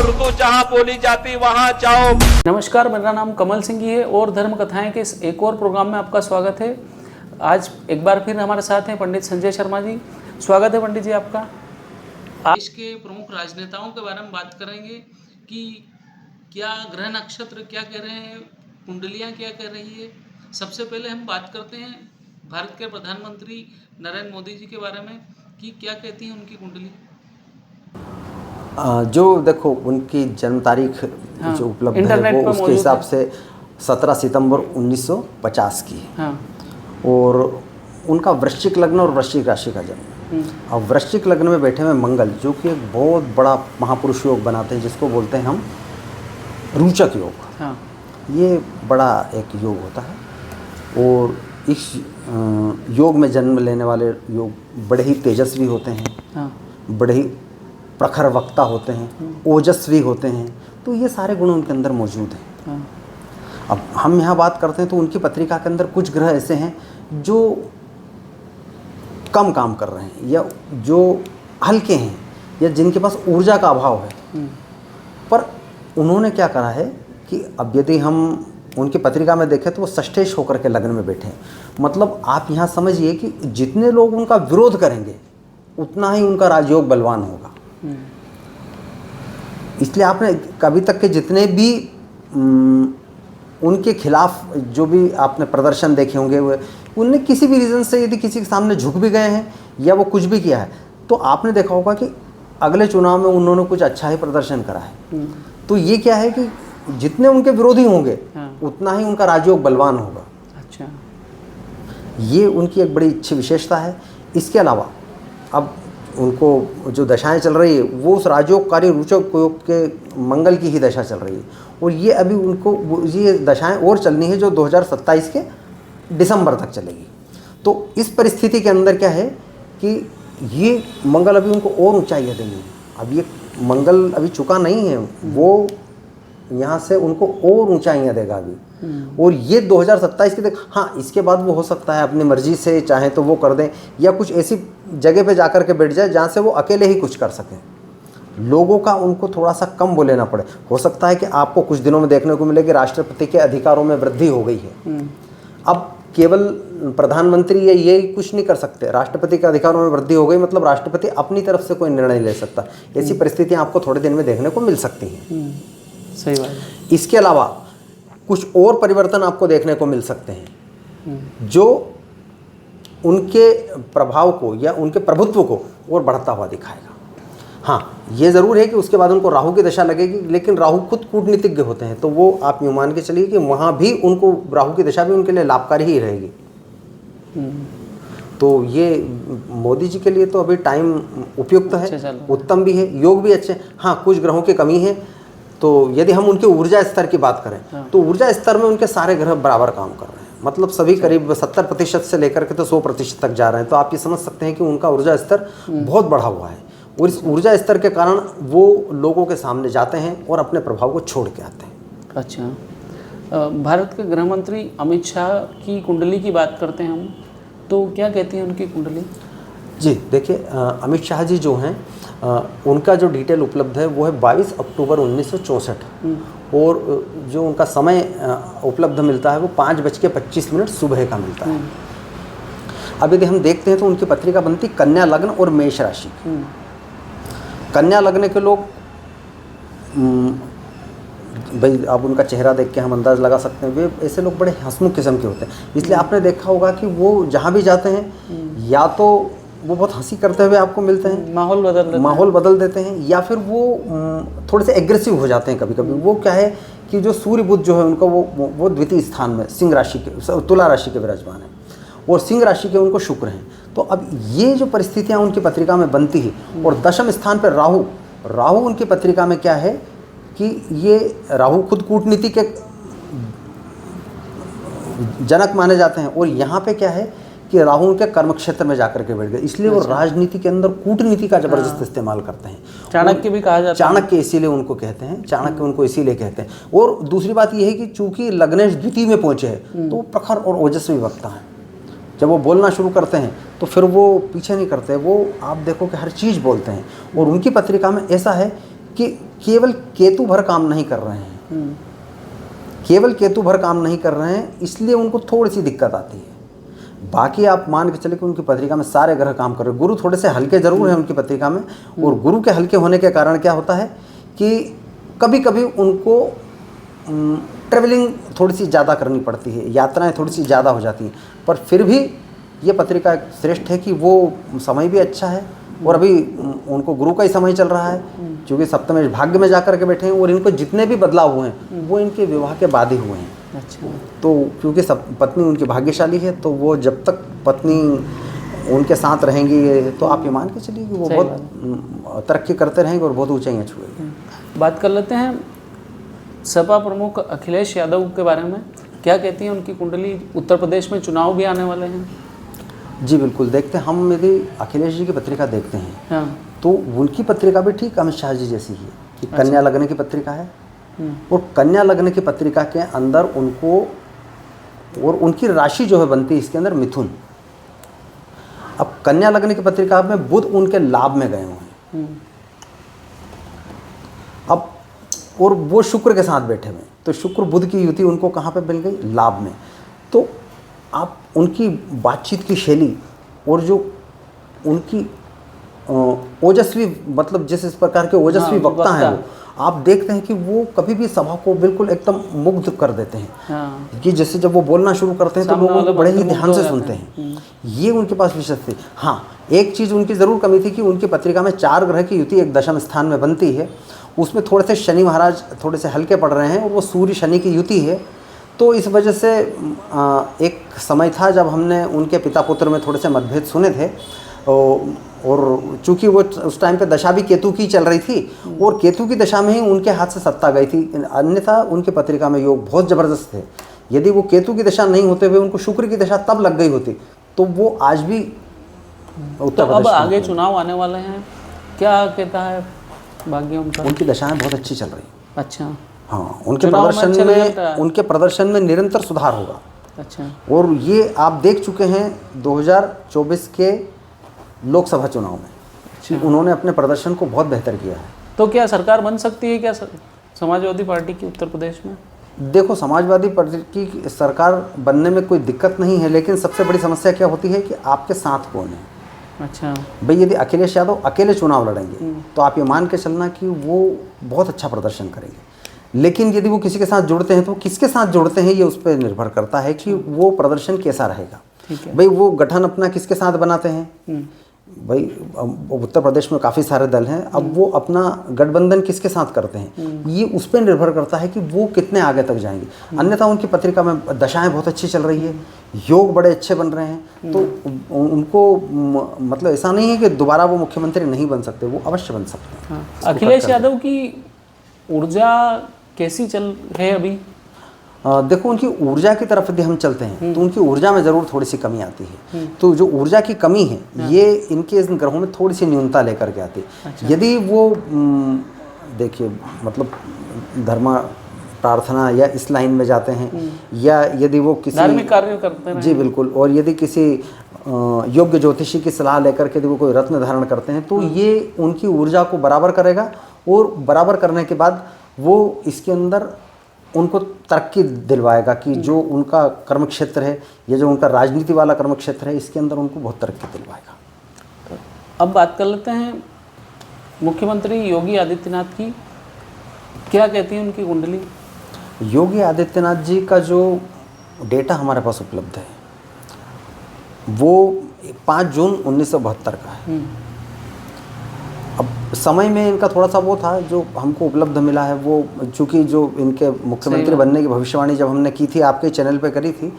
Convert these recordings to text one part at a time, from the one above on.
उर्दू जहां बोली जाती वहां जाओ। नमस्कार, मेरा नाम कमल सिंह जी है और धर्म कथाएं के इस एक और प्रोग्राम में आपका स्वागत है। आज एक बार फिर हमारे साथ हैं पंडित संजय शर्मा जी। स्वागत है पंडित जी आपका। देश के प्रमुख राजनेताओं के बारे में बात करेंगे कि क्या ग्रह नक्षत्र क्या कह रहे हैं, कुंडलियां क्या कह रही है। सबसे पहले हम बात करते हैं भारत के प्रधानमंत्री नरेंद्र मोदी जी के बारे में कि क्या कहती है उनकी कुंडली। जो देखो उनकी जन्म तारीख जो उपलब्ध है वो उसके हिसाब से 17 सितंबर 1950 की है। हाँ। और उनका वृश्चिक लग्न और वृश्चिक राशि का जन्म। अब वृश्चिक लग्न में बैठे हुए मंगल जो कि एक बहुत बड़ा महापुरुष योग बनाते हैं, जिसको बोलते हैं हम रोचक योग। हाँ। ये बड़ा एक योग होता है और इस योग में जन्म लेने वाले योग बड़े ही तेजस्वी होते हैं। हाँ। बड़े ही प्रखर वक्ता होते हैं, ओजस्वी होते हैं। तो ये सारे गुण उनके अंदर मौजूद हैं। हाँ। अब हम यहाँ बात करते हैं तो उनकी पत्रिका के अंदर कुछ ग्रह ऐसे हैं जो कम काम कर रहे हैं या जो हल्के हैं या जिनके पास ऊर्जा का अभाव है। पर उन्होंने क्या करा है कि अब यदि हम उनकी पत्रिका में देखें तो वो षष्ठेश होकर के लग्न में बैठे हैं। मतलब आप यहाँ समझिए कि जितने लोग उनका विरोध करेंगे उतना ही उनका राजयोग बलवान होगा। इसलिए आपने कभी तक के जितने भी उनके खिलाफ जो भी आपने प्रदर्शन देखे होंगे उनने किसी भी रीज़न से यदि किसी के सामने झुक भी गए हैं या वो कुछ भी किया है तो आपने देखा होगा कि अगले चुनाव में उन्होंने कुछ अच्छा ही प्रदर्शन करा है। तो ये क्या है कि जितने उनके विरोधी होंगे उतना ही उनका राजयोग बलवान होगा। अच्छा। ये उनकी एक बड़ी अच्छी विशेषता है। इसके अलावा अब उनको जो दशाएं चल रही है वो उस राजयोगकारी रोचक योग के मंगल की ही दशा चल रही है और ये अभी उनको ये दशाएं और चलनी है जो 2027 के दिसंबर तक चलेगी। तो इस परिस्थिति के अंदर क्या है कि ये मंगल अभी उनको और ऊंचाइयाँ देंगे। अब ये मंगल अभी चुका नहीं है, वो यहाँ से उनको और ऊंचाइयाँ देगा अभी। और ये 2027 के तक, हाँ इसके बाद वो हो सकता है अपनी मर्जी से चाहे तो वो कर दें या कुछ ऐसी जगह पे जाकर के बैठ जाए जहाँ से वो अकेले ही कुछ कर सकें, लोगों का उनको थोड़ा सा कम बोलेना पड़े। हो सकता है कि आपको कुछ दिनों में देखने को मिले कि राष्ट्रपति के अधिकारों में वृद्धि हो गई है। अब केवल प्रधानमंत्री ये कुछ नहीं कर सकते, राष्ट्रपति के अधिकारों में वृद्धि हो गई मतलब राष्ट्रपति अपनी तरफ से कोई निर्णय ले सकता। ऐसी परिस्थितियाँ आपको थोड़े दिन में देखने को मिल सकती हैं। सही बात है। इसके अलावा कुछ और परिवर्तन आपको देखने को मिल सकते हैं जो उनके प्रभाव को या उनके प्रभुत्व को और बढ़ता हुआ दिखाएगा। हाँ ये ज़रूर है कि उसके बाद उनको राहु की दशा लगेगी, लेकिन राहु खुद कूटनीतिज्ञ होते हैं तो वो आप यूँ मान के चलिए कि वहाँ भी उनको राहु की दशा भी उनके लिए लाभकारी ही रहेगी। तो ये मोदी जी के लिए तो अभी टाइम उपयुक्त है, उत्तम भी है, योग भी अच्छे। हाँ कुछ ग्रहों की कमी है। तो यदि हम उनके ऊर्जा स्तर की बात करें तो ऊर्जा स्तर में उनके सारे ग्रह बराबर काम कर रहे हैं। मतलब सभी करीब 70% से लेकर के तो 100% तक जा रहे हैं। तो आप ये समझ सकते हैं कि उनका ऊर्जा स्तर बहुत बढ़ा हुआ है और इस ऊर्जा स्तर के कारण वो लोगों के सामने जाते हैं और अपने प्रभाव को छोड़ के आते हैं। अच्छा। भारत के गृह मंत्री अमित शाह की कुंडली की बात करते हैं हम, तो क्या कहती हैं उनकी कुंडली? जी देखिए, अमित शाह जी जो हैं उनका जो डिटेल उपलब्ध है वो है 22 अक्टूबर 1964 और जो उनका समय उपलब्ध मिलता है वो 5:25 सुबह का मिलता है। अब यदि हम देखते हैं तो उनकी पत्रिका बनती कन्या लग्न और मेष राशि। कन्या लग्न के लोग भाई आप उनका चेहरा देख के हम अंदाज़ लगा सकते हैं, वे ऐसे लोग बड़े हंसमुख किस्म के होते हैं। इसलिए आपने देखा होगा कि वो जहाँ भी जाते हैं या तो वो बहुत हंसी करते हुए आपको मिलते हैं, माहौल बदल देते हैं, या फिर वो थोड़े से एग्रेसिव हो जाते हैं कभी कभी। वो क्या है कि जो सूर्य बुध जो है उनका वो द्वितीय स्थान में सिंह राशि के, तुला राशि के विराजमान है और सिंह राशि के उनको शुक्र हैं। तो अब ये जो परिस्थितियाँ उनकी पत्रिका में बनती है और दशम स्थान पर राहु उनकी पत्रिका में क्या है कि ये राहु खुद कूटनीति के जनक माने जाते हैं और यहाँ पे क्या है कि राहु उनके कर्म क्षेत्र में जाकर के बैठ गए, इसलिए वो राजनीति के अंदर कूटनीति का जबरदस्त इस्तेमाल करते हैं। चाणक्य भी कहा जाता है। चाणक्य इसीलिए उनको कहते हैं, चाणक्य उनको इसीलिए कहते हैं। और दूसरी बात ये है कि चूंकि लग्नेश द्वितीय में पहुंचे हैं तो वो प्रखर और ओजस्वी वक्ता हैं। जब वो बोलना शुरू करते हैं तो फिर वो पीछे नहीं करते, वो आप देखो कि हर चीज़ बोलते हैं। और उनकी पत्रिका में ऐसा है कि केवल केतु भर काम नहीं कर रहे हैं, केवल केतु भर काम नहीं कर रहे हैं, इसलिए उनको थोड़ी सी दिक्कत आती है। बाकी आप मान के चले कि उनकी पत्रिका में सारे ग्रह काम कर रहे हैं। गुरु थोड़े से हल्के जरूर हैं उनकी पत्रिका में, और गुरु के हल्के होने के कारण क्या होता है कि कभी कभी उनको ट्रेवलिंग थोड़ी सी ज़्यादा करनी पड़ती है, यात्राएं थोड़ी सी ज़्यादा हो जाती हैं, पर फिर भी ये पत्रिका श्रेष्ठ है कि वो समय भी अच्छा है, और अभी उनको गुरु का ही समय चल रहा है, क्योंकि सप्तमेश भाग्य में जाकर के बैठे हैं, और इनको जितने भी बदलाव हुए हैं वो इनके विवाह के बाद ही हुए हैं। अच्छा। तो क्योंकि सब पत्नी उनकी भाग्यशाली है, तो वो जब तक पत्नी उनके साथ रहेंगी तो आप ये मान के चलिए कि वो बहुत तरक्की करते रहेंगे और बहुत ऊंचाइयाँ छुएंगे। बात कर लेते हैं सपा प्रमुख अखिलेश यादव के बारे में, क्या कहती हैं उनकी कुंडली? उत्तर प्रदेश में चुनाव भी आने वाले हैं। जी बिल्कुल, देखते हैं हम, यदि अखिलेश जी की पत्रिका देखते हैं हाँ। तो उनकी पत्रिका भी ठीक अमित शाह जी जैसी ही है कि कन्या लग्न की पत्रिका है, और कन्या लग्न की पत्रिका के अंदर उनको, और उनकी राशि जो है बनती है इसके अंदर मिथुन। अब कन्या लग्न की पत्रिका में बुध उनके लाभ में गए हुए हैं, अब और वो शुक्र के साथ बैठे हुए, तो शुक्र बुध की युति उनको कहाँ पे मिल गई? लाभ में। तो आप उनकी बातचीत की शैली और जो उनकी ओजस्वी, मतलब जिस इस प्रकार के ओजस्वी वक्ता हैं वो, आप देखते हैं कि वो कभी भी सभा को बिल्कुल एकदम मुग्ध कर देते हैं। हाँ। कि जैसे जब वो बोलना शुरू करते हैं तो लोगों को बड़े ही ध्यान से सुनते हैं। ये उनके पास विशेष थी। हाँ, एक चीज़ उनकी ज़रूर कमी थी कि उनकी पत्रिका में 4 ग्रह की युति एक दशम स्थान में बनती है, उसमें थोड़े से शनि महाराज थोड़े से हल्के पड़ रहे हैं, और वो सूर्य शनि की युति है। तो इस वजह से एक समय था जब हमने उनके पिता पुत्र में थोड़े से मतभेद सुने थे, और चूंकि वो उस टाइम पे दशा भी केतु की चल रही थी, और केतु की दशा में ही उनके हाथ से सत्ता गई थी, अन्यथा उनकी पत्रिका में योग बहुत ज़बरदस्त थे। यदि वो केतु की दशा नहीं होते हुए उनको शुक्र की दशा तब लग गई होती तो वो आज भी उत्तर प्रदेश। अब आगे चुनाव आने वाले हैं, क्या कहता है भाग्य उनका? उनकी दशाएं बहुत अच्छी चल रही। अच्छा। हाँ, उनके प्रदर्शन में निरंतर सुधार होगा। अच्छा। और ये आप देख चुके हैं 2024 के लोकसभा चुनाव में। अच्छा। उन्होंने अपने प्रदर्शन को बहुत बेहतर किया है। तो क्या सरकार बन सकती है क्या समाजवादी पार्टी की उत्तर प्रदेश में? देखो, समाजवादी पार्टी की सरकार बनने में कोई दिक्कत नहीं है, लेकिन सबसे बड़ी समस्या क्या होती है कि आपके साथ कौन है। अच्छा भाई, यदि अखिलेश यादव अकेले चुनाव लड़ेंगे तो आप ये मान के चलना कि वो बहुत अच्छा प्रदर्शन करेंगे, लेकिन यदि वो किसी के साथ जुड़ते हैं तो किसके साथ जुड़ते हैं ये उस पर निर्भर करता है कि वो प्रदर्शन कैसा रहेगा। भाई, वो गठन अपना किसके साथ बनाते हैं? भाई, उत्तर प्रदेश में काफ़ी सारे दल हैं, अब वो अपना गठबंधन किसके साथ करते हैं ये उस पर निर्भर करता है कि वो कितने आगे तक जाएंगे। अन्यथा उनकी पत्रिका में दशाएं बहुत अच्छी चल रही है, योग बड़े अच्छे बन रहे हैं, तो उनको मतलब ऐसा नहीं है कि दोबारा वो मुख्यमंत्री नहीं बन सकते, वो अवश्य बन सकते हैं। अखिलेश यादव की ऊर्जा कैसी चल है अभी? देखो, उनकी ऊर्जा की तरफ यदि हम चलते हैं तो उनकी ऊर्जा में ज़रूर थोड़ी सी कमी आती है। तो जो ऊर्जा की कमी है ये इनके इन ग्रहों में थोड़ी सी न्यूनता लेकर के आती है। अच्छा। यदि वो देखिए, मतलब धर्म प्रार्थना या इस लाइन में जाते हैं, या यदि वो किसी धार्मिक कार्य करते हैं, जी बिल्कुल, और यदि किसी योग्य ज्योतिषी की सलाह लेकर के यदि वो कोई रत्न धारण करते हैं तो ये उनकी ऊर्जा को बराबर करेगा, और बराबर करने के बाद वो इसके अंदर उनको तरक्की दिलवाएगा कि जो उनका कर्म क्षेत्र है या जो उनका राजनीति वाला कर्म क्षेत्र है इसके अंदर उनको बहुत तरक्की दिलवाएगा। अब बात कर लेते हैं मुख्यमंत्री योगी आदित्यनाथ की, क्या कहती है उनकी कुंडली? योगी आदित्यनाथ जी का जो डेटा हमारे पास उपलब्ध है वो 5 जून 1972 का है। अब समय में इनका थोड़ा सा वो था जो हमको उपलब्ध मिला है, वो चूँकि जो इनके मुख्यमंत्री बनने की भविष्यवाणी जब हमने की थी, आपके चैनल पे करी थी,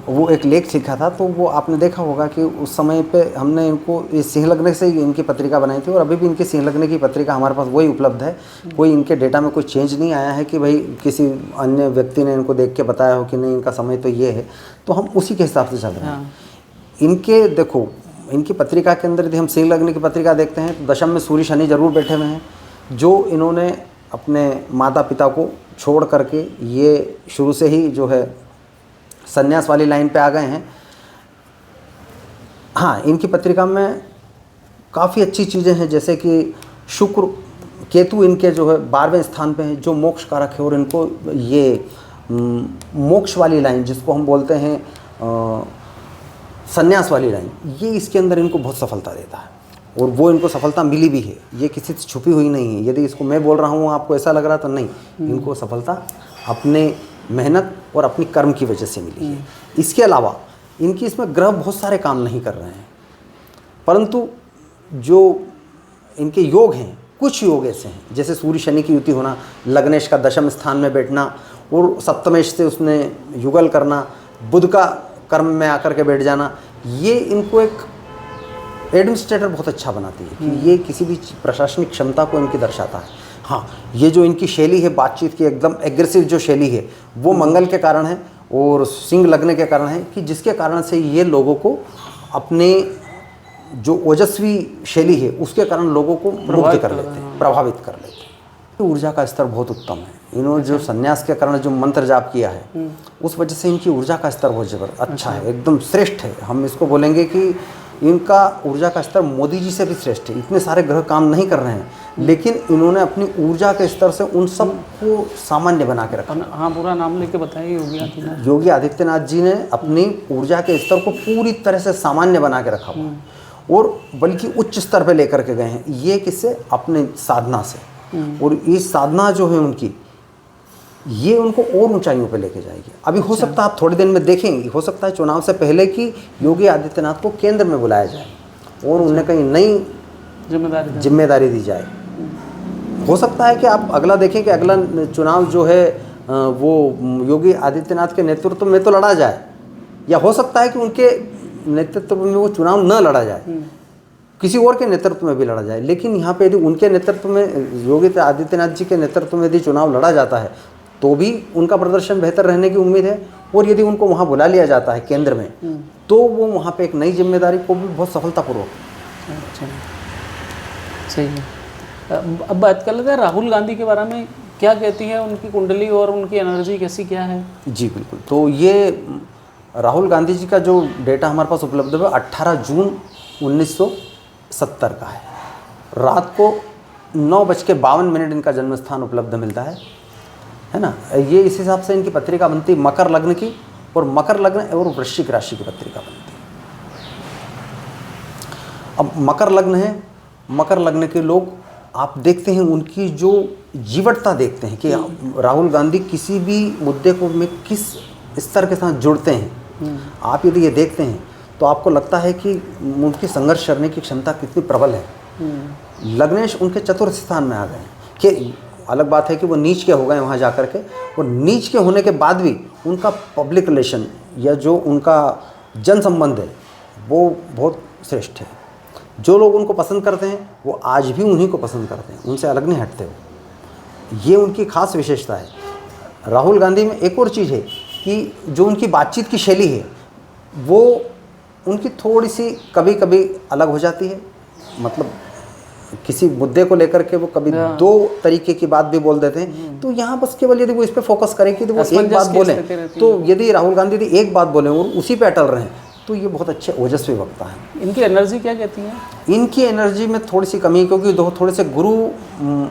वो एक लेख लिखा था, तो वो आपने देखा होगा कि उस समय पे हमने इनको इस सिंह लग्न से ही इनकी पत्रिका बनाई थी, और अभी भी इनकी सिंह लग्न की पत्रिका हमारे पास वही उपलब्ध है। कोई इनके डेटा में कोई चेंज नहीं आया है कि भाई किसी अन्य व्यक्ति ने इनको देख के बताया हो कि नहीं इनका समय तो ये है, तो हम उसी के हिसाब से चल रहे हैं। इनके देखो, इनकी पत्रिका के अंदर यदि हम सिंह लग्न की पत्रिका देखते हैं तो दशम में सूर्य शनि जरूर बैठे हुए हैं, जो इन्होंने अपने माता पिता को छोड़ करके ये शुरू से ही जो है संन्यास वाली लाइन पे आ गए हैं। हाँ, इनकी पत्रिका में काफ़ी अच्छी चीज़ें हैं, जैसे कि केतु इनके जो है 12वें स्थान पे है, जो मोक्ष कारक है, और इनको ये मोक्ष वाली लाइन जिसको हम बोलते हैं संन्यास वाली लाइन, ये इसके अंदर इनको बहुत सफलता देता है, और वो इनको सफलता मिली भी है। ये किसी से छुपी हुई नहीं है। यदि इसको मैं बोल रहा हूँ आपको ऐसा लग रहा तो नहीं, इनको सफलता अपने मेहनत और अपनी कर्म की वजह से मिली है। इसके अलावा इनकी इसमें ग्रह बहुत सारे काम नहीं कर रहे हैं, परंतु जो इनके योग हैं, कुछ योग ऐसे हैं जैसे सूर्य शनि की युति होना, लग्नेश का दशम स्थान में बैठना और सप्तमेश से उसने युगल करना, बुध का कर्म में आकर के बैठ जाना, ये इनको एक एडमिनिस्ट्रेटर बहुत अच्छा बनाती है कि ये किसी भी प्रशासनिक क्षमता को इनकी दर्शाता है। हाँ, ये जो इनकी शैली है बातचीत की, एकदम एग्रेसिव जो शैली है, वो मंगल के कारण है और सिंह लगने के कारण है, कि जिसके कारण से ये लोगों को अपने जो ओजस्वी शैली है उसके कारण लोगों को मुग्ध कर लेते हैं, प्रभावित कर लेते हैं। ऊर्जा का स्तर बहुत उत्तम है। इन्होंने जो संन्यास के कारण जो मंत्र जाप किया है उस वजह से इनकी ऊर्जा का स्तर बहुत अच्छा है, एकदम श्रेष्ठ है। हम इसको बोलेंगे कि इनका ऊर्जा का स्तर मोदी जी से भी श्रेष्ठ है। इतने सारे ग्रह काम नहीं कर रहे हैं, लेकिन इन्होंने अपनी ऊर्जा के स्तर से उन सब को सामान्य बना के रखा। हाँ, पूरा नाम लेके बताइए। योगी आदित्यनाथ जी ने अपनी ऊर्जा के स्तर को पूरी तरह से सामान्य बना के रखा हुआ, और बल्कि उच्च स्तर पे लेकर के गए हैं। ये किससे? अपने साधना से। और ये साधना जो है उनकी, ये उनको और ऊंचाइयों पे लेके जाएगी। अभी हो सकता है आप थोड़े दिन में देखेंगे, हो सकता है चुनाव से पहले कि योगी आदित्यनाथ को केंद्र में बुलाया जाए और उन्हें कहीं नई जिम्मेदारी दी जाए। हो सकता है कि आप अगला देखें कि अगला चुनाव जो है वो योगी आदित्यनाथ के नेतृत्व में तो लड़ा जाए, या हो सकता है कि उनके नेतृत्व में वो चुनाव न लड़ा जाए, किसी और के नेतृत्व में भी लड़ा जाए। लेकिन यहाँ पे यदि उनके नेतृत्व में, योगी आदित्यनाथ जी के नेतृत्व में यदि चुनाव लड़ा जाता है तो भी उनका प्रदर्शन बेहतर रहने की उम्मीद है। और यदि उनको वहाँ बुला लिया जाता है केंद्र में, तो वो वहाँ पे एक नई जिम्मेदारी को भी बहुत सफलतापूर्वक। अच्छा, सही है। अब बात कर लेते हैं राहुल गांधी के बारे में। क्या कहती है उनकी कुंडली और उनकी एनर्जी कैसी क्या है? जी बिल्कुल। तो ये राहुल गांधी जी का जो डेटा हमारे पास उपलब्ध है 18 जून 1970 का है। रात को 9:52 इनका जन्म स्थान उपलब्ध मिलता है ना। ये इस हिसाब से इनकी पत्रिका बनती मकर लग्न की, और मकर लग्न और वृश्चिक राशि की पत्रिका बनती है। अब मकर लग्न है, मकर लग्न के लोग आप देखते हैं उनकी जो जीवटता देखते हैं कि राहुल गांधी किसी भी मुद्दे को में किस स्तर के साथ जुड़ते हैं। आप यदि ये देखते हैं तो आपको लगता है कि उनकी संघर्ष करने की क्षमता कितनी प्रबल है। लग्नेश उनके चतुर्थ स्थान में आ गए कि अलग बात है कि वो नीच के हो गए वहाँ जाकर के, और नीच के होने के बाद भी उनका पब्लिक रिलेशन या जो उनका जन संबंध है वो बहुत श्रेष्ठ है। जो लोग उनको पसंद करते हैं वो आज भी उन्हीं को पसंद करते हैं, उनसे अलग नहीं हटते हो। ये उनकी खास विशेषता है। राहुल गांधी में एक और चीज़ है कि जो उनकी बातचीत की शैली है वो उनकी थोड़ी सी कभी कभी अलग हो जाती है। मतलब किसी मुद्दे को लेकर के वो कभी दो तरीके की बात भी बोल देते हैं। तो यहाँ बस केवल यदि वो इस पे फोकस करें कि वो एक बात बोले, तो यदि राहुल गांधी यदि एक बात बोले और उसी पे अटल रहें तो ये बहुत अच्छे ओजस्वी वक्ता हैं। इनकी एनर्जी क्या कहती है? इनकी एनर्जी में थोड़ी सी कमी है क्योंकि थोड़े से गुरु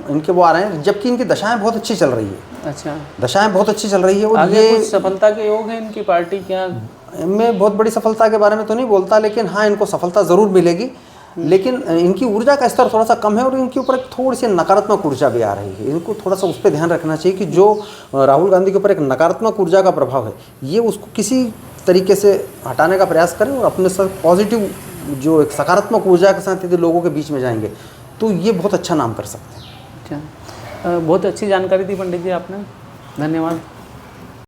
इनके वो आ रहे हैं, जबकि इनकी दशाएं बहुत अच्छी चल रही है। अच्छा, दशाएं बहुत अच्छी चल रही है। और आगे ये कुछ सफलता के योग है इनकी पार्टी क्या? मैं बहुत बड़ी सफलता के बारे में तो नहीं बोलता, लेकिन हाँ इनको सफलता ज़रूर मिलेगी। लेकिन इनकी ऊर्जा का स्तर थोड़ा सा कम है और इनके ऊपर एक थोड़ी सी नकारात्मक ऊर्जा भी आ रही है। इनको थोड़ा सा उस पर ध्यान रखना चाहिए कि जो राहुल गांधी के ऊपर एक नकारात्मक ऊर्जा का प्रभाव है ये उसको किसी तरीके से हटाने का प्रयास करें और अपने साथ पॉजिटिव जो एक सकारात्मक ऊर्जा के साथ यदि लोगों के बीच में जाएंगे तो ये बहुत अच्छा नाम कर सकते हैं। अच्छा, बहुत अच्छी जानकारी दी पंडित जी आपने, धन्यवाद।